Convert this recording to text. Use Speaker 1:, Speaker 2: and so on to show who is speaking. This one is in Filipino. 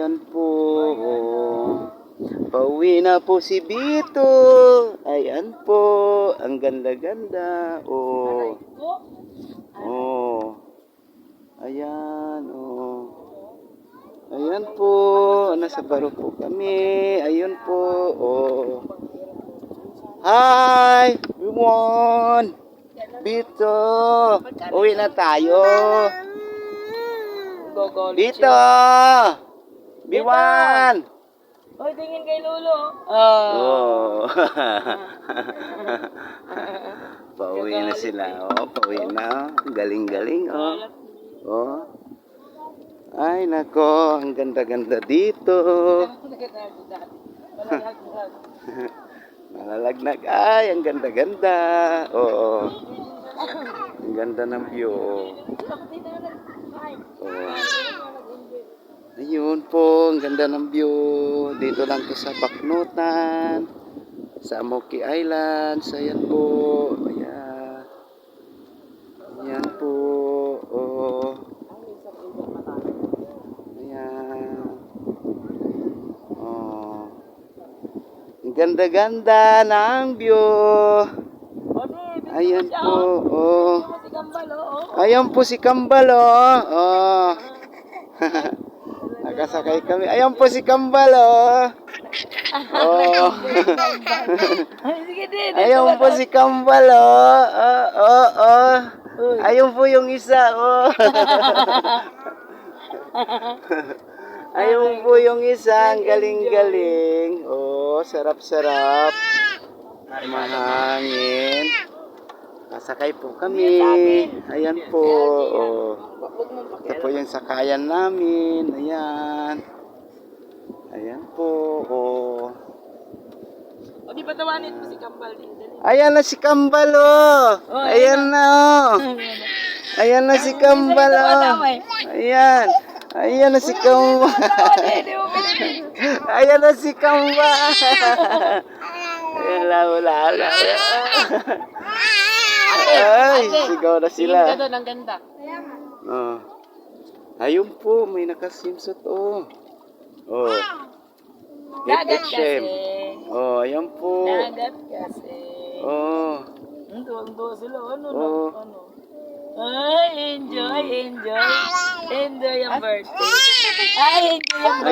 Speaker 1: Ayan po. Oh. Pauwi na po si Bito. Ayan po. Ang ganda-ganda. Oh. Oh. Ayan. Oh. Ayan po. Nasa baro po kami. Ayun po. Oh. Hi! Everyone! Bito! Uwi na tayo! Bito! Biwan!
Speaker 2: Hoy, tingin kay Lolo.
Speaker 1: Oh. Pauwi na sila. Oh, pauwi na. Galing-galing. Oh. Oh. Ay, nako. Ang ganda-ganda dito. Nalalagnag. Ay, ang ganda-ganda. Oo. Ang ganda ng view. Oo. Ayun po, ang ganda ng view. Dito lang to sa Baknutan. Sa Amoki Islands. Ayan po. Ayan. Ayan po. Oo. Ayan. Oh. Ang ganda-ganda ng view. Ayan po. Oh. Ayan po si Kambal. Oh. Nakasakay kami. Ayan po si Kambal. Oh. Ayan po si Kambal. Oh. Ayun po yung isa. Oh. Ayun po yung isa. Ang galing-galing. Oh, sarap-sarap. Mahangin. Nasakay po kami. Ayan po. Oh. Ito po yung sakayan namin. Ayan. Ayan po. Oh.
Speaker 2: O, di ba tawanin mo si Kambal din?
Speaker 1: Ayan na si Kambal. Oh. Ayan na. Oh. Ayan na si Kambal. Oh. Ayan. Ayan na si Kambal. Ayan na si Kambal. Wala. Ay, sigaw na sila.
Speaker 2: Tingin ka doon, ang ganda.
Speaker 1: Oh. Ayun po, may nakasimsot. Oh. Oh.
Speaker 2: Dagat kasi.
Speaker 1: Oh, ayan po.
Speaker 2: Dagat kasi.
Speaker 1: Oh.
Speaker 2: Tuwang-tuwa sila. Ano?
Speaker 1: Oh.
Speaker 2: Ay, enjoy. Enjoy ang birthday. Ay, enjoy ang birthday.